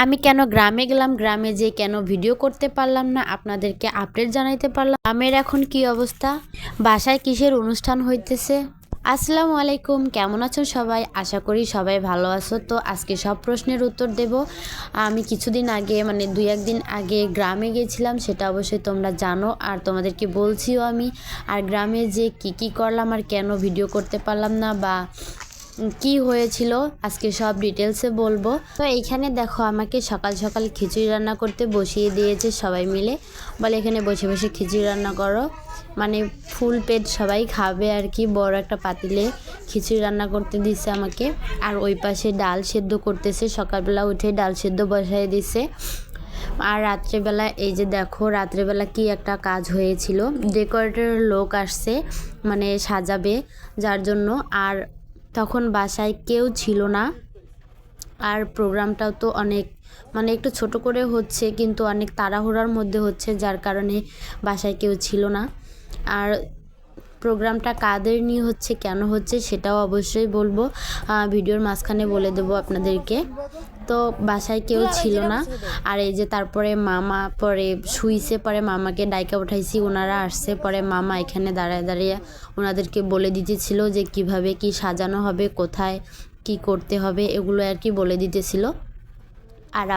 আমি কেন গ্রামে গেলাম, গ্রামে যেয়ে কেন ভিডিও করতে পারলাম না, আপনাদেরকে আপডেট জানাইতে পারলাম গ্রামের এখন কি অবস্থা, বাসায় কিসের অনুষ্ঠান হইতেছে। আসসালামু আলাইকুম, কেমন আছো সবাই? আশা করি সবাই ভালো আছো। তো আজকে সব প্রশ্নের উত্তর দেব। আমি কিছুদিন আগে মানে 2-1 দিন আগে গ্রামে গিয়েছিলাম, সেটা অবশ্যই তোমরা জানো আর তোমাদেরকে বলছিও আমি। আর গ্রামে যে কি করলাম আর কেন ভিডিও করতে পারলাম না বা কি হয়েছিল আজকে সব ডিটেলসে বলবো। তো এইখানে দেখো আমাকে সকাল সকাল খিচুড়ি রান্না করতে বসিয়ে দিয়েছে সবাই মিলে, বলে এখানে বসে বসে খিচুড়ি রান্না করো, মানে ফুল পেট সবাই খাবে আর কি। বড় একটা পাতিলে খিচুড়ি রান্না করতে দিচ্ছে আমাকে। আর ওই পাশে ডাল সেদ্ধ করতেছে, সকালবেলা উঠে ডাল সেদ্ধ বসায় দিছে। আর রাত্রেবেলা এই যে দেখো রাত্রেবেলা কি একটা কাজ হয়েছিল, ডেকোরেটরের লোক আসছে মানে সাজাবে যার জন্য। আর তখন বাসায় কেউ ছিল না। আর প্রোগ্রামটাও তো অনেক মানে একটু ছোট করে হচ্ছে, কিন্তু অনেক তাড়াহুড়ার মধ্যে হচ্ছে, যার কারণে বাসায় কেউ ছিল না। আর প্রোগ্রামটা কাদের নিয়ে হচ্ছে, কেন হচ্ছে সেটাও অবশ্যই বলবো, ভিডিওর মাঝখানে বলে দেবো আপনাদেরকে। তো বাসায় কেউ ছিল না। আর এই যে তারপরে মামা পরে শুইছে, পরে মামাকে ডাইকা উঠাইছি, ওনারা আসছে। পরে মামা এখানে দাঁড়ায় দাঁড়িয়ে ওনাদেরকে বলে দিতেছিল যে কিভাবে কি সাজানো হবে, কোথায় কি করতে হবে, এগুলো আর কি বলে দিতেছিল। আর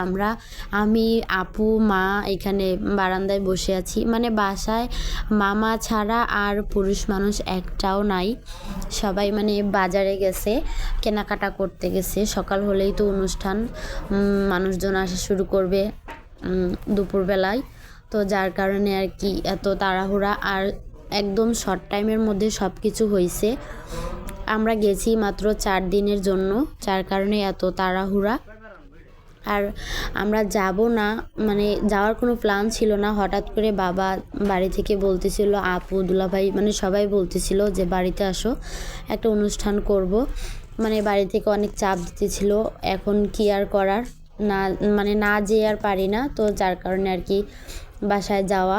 আমি আপু মা এখানে বারান্দায় বসে আছি, মানে বাসায় মামা ছাড়া আর পুরুষ মানুষ একটাও নাই। সবাই মানে বাজারে গেছে, কেনাকাটা করতে গেছে। সকাল হলেই তো অনুষ্ঠান, মানুষজন আসা শুরু করবে দুপুরবেলায়। তো যার কারণে আর কি এত তাড়াহুড়া, আর একদম শর্ট টাইমের মধ্যে সব কিছু হয়েছে। আমরা গেছি মাত্র 4 দিনের জন্য, যার কারণে এত তাড়াহুড়া। আর আমরা যাব না, মানে যাওয়ার কোনো প্ল্যান ছিল না। হঠাৎ করে বাবা বাড়ি থেকে বলতেছিল, আপু দুলাভাই মানে সবাই বলতেছিল যে বাড়িতে আসো, একটা অনুষ্ঠান করব। মানে বাড়ি থেকে অনেক চাপ দিতেছিল, এখন কি আর করার, না মানে না যেয়ে আর পারি না। তো যার কারণে আর কি বাসায় যাওয়া,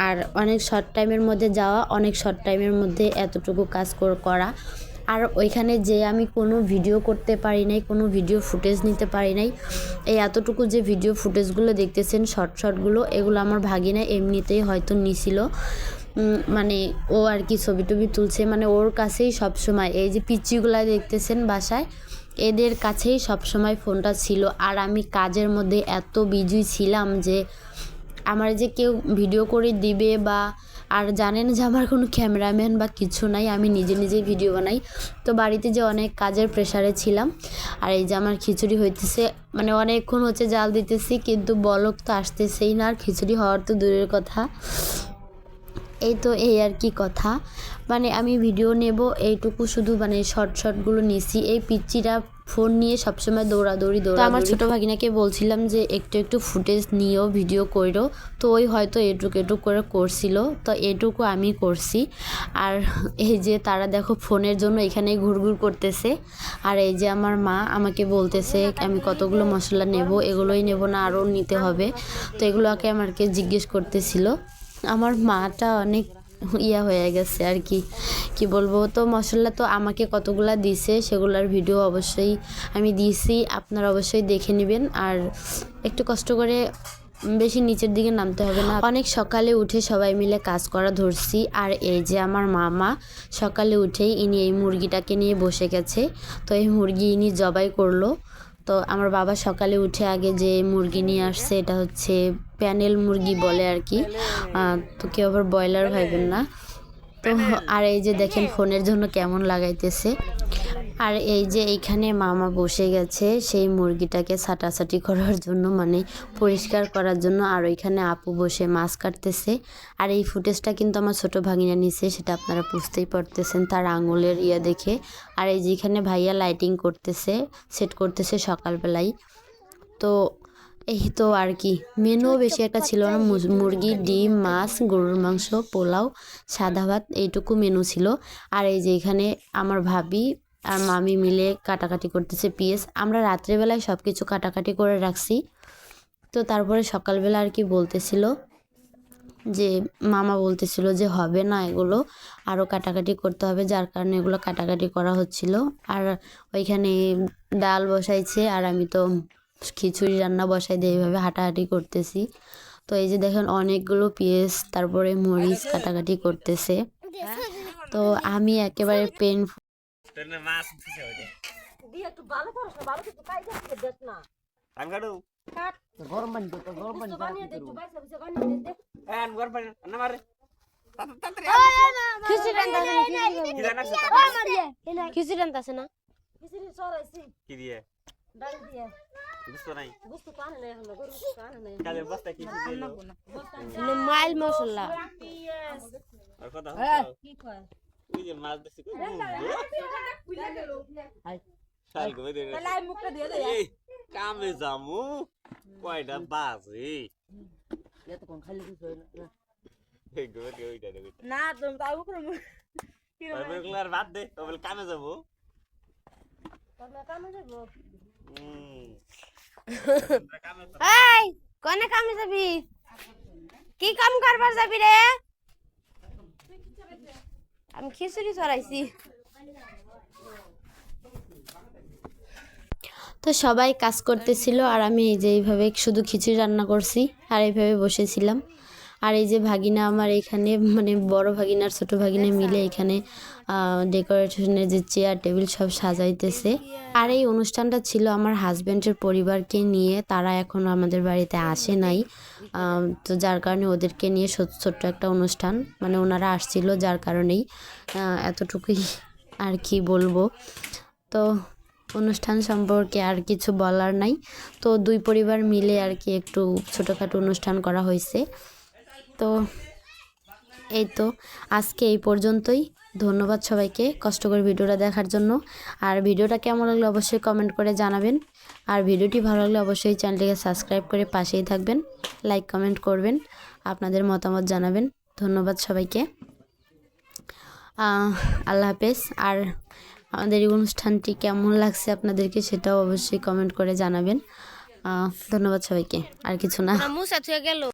আর অনেক শর্ট টাইমের মধ্যে যাওয়া, অনেক শর্ট টাইমের মধ্যে এতটুকু কাজ করা। আর ওইখানে যে আমি কোনো ভিডিও করতে পারি নাই, কোনো ভিডিও ফুটেজ নিতে পারি নাই। এই এতটুকু যে ভিডিও ফুটেজগুলো দেখতেছেন শর্টগুলো, এগুলো আমার ভাগিনা এমনিতেই হয়তো নিছিল, মানে ও আর কি ছবি টবি তুলছে, মানে ওর কাছেই সব সময় এই যে পিচ্চিগুলা দেখতেছেন বাসায়, এদের কাছেই সব সময় ফোনটা ছিল। আর আমি কাজের মধ্যে এত বিজি ছিলাম যে আমার যে কেউ ভিডিও করে দিবে বা, আর জানেন যে আমার কোনো ক্যামেরাম্যান বা কিছু নাই, আমি নিজেই ভিডিও বানাই। তো বাড়িতে যে অনেক কাজের প্রেশারে ছিলাম। আর এই যে আমার খিচুড়ি হইতেছে, মানে অনেকক্ষণ হচ্ছে জাল দিতেছি, কিন্তু বলক তো আসতেছেই না, আর খিচুড়ি হওয়ার তো দূরের কথা। এই আর কি কথা, মানে আমি ভিডিও নেব এইটুকু শুধু, মানে শর্টগুলো নিছি। এই পিচ্চিরা ফোন নিয়ে সবসময় দৌড়াদৌড়ি। তো আমার ছোটো ভাগিনাকে বলছিলাম যে একটু ফুটেজ নিও, ভিডিও করো। তো ওই হয়তো এটুকু করে করছিল, তো এটুকু আমি করছি। আর এই যে তারা দেখো ফোনের জন্য এখানে ঘুরঘুর করতেছে। আর এই যে আমার মা আমাকে বলতেছে আমি কতগুলো মশলা নেব, এগুলোই নেব না আরও নিতে হবে। তো এগুলোকে আমাকে জিজ্ঞেস করতেছিল। আমার মাটা অনেক হয়ে গেছে আর কি বলবো। তো মশলা তো আমাকে কতগুলা দিছে, সেগুলোর ভিডিও অবশ্যই আমি দিয়েছি, আপনারা অবশ্যই দেখে নেবেন। আর একটু কষ্ট করে, বেশি নিচের দিকে নামতে হবে না। অনেক সকালে উঠে সবাই মিলে কাজ করা ধরছি। আর এই যে আমার মামা সকালে উঠেই ইনি এই মুরগিটাকে নিয়ে বসে গেছে। তো এই মুরগি ইনি জবাই করলো। তো আমার বাবা সকালে উঠে আগে যে মুরগি নিয়ে আসছে, এটা হচ্ছে প্যানেল মুরগি বলে আর কি, তো কেউ আবার ব্রয়লার ভাববেন না। তো আর এই যে দেখেন ফোনের জন্য কেমন লাগাইতেছে। আর এই যে এইখানে মামা বসে গেছে সেই মুরগিটাকে ছাটাছাটি করার জন্য, মানে পরিষ্কার করার জন্য। আর ওইখানে আপু বসে মাছ কাটতেছে। আর এই ফুটেজটা কিন্তু আমার ছোটো ভাগিনা নিছে, সেটা আপনারা বুঝতেই পারতেছেন তার আঙুলের দেখে। আর এই যেখানে ভাইয়া লাইটিং করতেছে, সেট করতেছে সকালবেলায়। তো এই তো আর কি, মেনুও বেশি একটা ছিল না, মুরগি, ডিম, মাছ, গরুর মাংস, পোলাও, সাদা ভাত, এইটুকু মেনু ছিল। আর এই যে এখানে আমার ভাবি আর মামি মিলে কাটাকাটি করতেছে পিস। আমরা রাত্রেবেলায় সব কিছু কাটাকাটি করে রাখছি। তো তারপরে সকালবেলা আর কি বলতেছিল যে মামা বলতেছিল যে হবে না, এগুলো আরও কাটাকাটি করতে হবে, যার কারণে এগুলো কাটাকাটি করা হচ্ছিল। আর ওইখানে ডাল বসাইছে, আর আমি তো খিচুড়ি রান্না বসাই দিয়ে এইভাবে হাঁটাহাঁটি করতেছি। তো এই যে দেখেন অনেকগুলো পেঁয়াজ তারপরে মরিচ কাটাকাটি করতেছে। তো আমি একেবারে পেন মাইল মশলা কামে যামু কয়টা বাজে না তুমি তাও করে আর বাদ দে বলে কামে যাবো এই কোনে কামে যাবি কি কাম করবার যাবি রে আমি খিচুড়ি চড়াইছি তো সবাই কাজ করতেছিল আর আমি এই যে এইভাবে শুধু খিচুড়ি রান্না করছি আর এইভাবে বসেছিলাম। আর এই যে ভাগিনা আমার এখানে মানে বড় ভাগিনার ছোট ভাগিনা মিলে এখানে ডেকোরেশনের যে চেয়ার টেবিল সব সাজাইতেছে। আর এই অনুষ্ঠানটা ছিল আমার হাজব্যান্ডের পরিবারকে নিয়ে, তারা এখনও আমাদের বাড়িতে আসে নাই। তো যার কারণে ওদেরকে নিয়ে ছোট্ট একটা অনুষ্ঠান, মানে ওনারা আসছিল যার কারণেই এতটুকুই আর কি বলবো। তো অনুষ্ঠান সম্পর্কে আর কিছু বলার নাই। তো দুই পরিবার মিলে আর কি একটু ছোটোখাটো অনুষ্ঠান করা হয়েছে। তো এই তো আজকে এই পর্যন্তই। ধন্যবাদ সবাইকে কষ্ট করে ভিডিওটা দেখার জন্য। আর ভিডিওটা কেমন লাগলো অবশ্যই কমেন্ট করে জানাবেন। আর ভিডিওটি ভালো লাগলে অবশ্যই চ্যানেলটিকে সাবস্ক্রাইব করে পাশেই থাকবেন, লাইক কমেন্ট করবেন, আপনাদের মতামত জানাবেন। ধন্যবাদ সবাইকে, আল্লাহ হাফেজ। আর আমাদের এই অনুষ্ঠানটি কেমন লাগছে আপনাদেরকে সেটাও অবশ্যই কমেন্ট করে জানাবেন। ধন্যবাদ সবাইকে, আর কিছু না। মুসা থুয়ে গেল।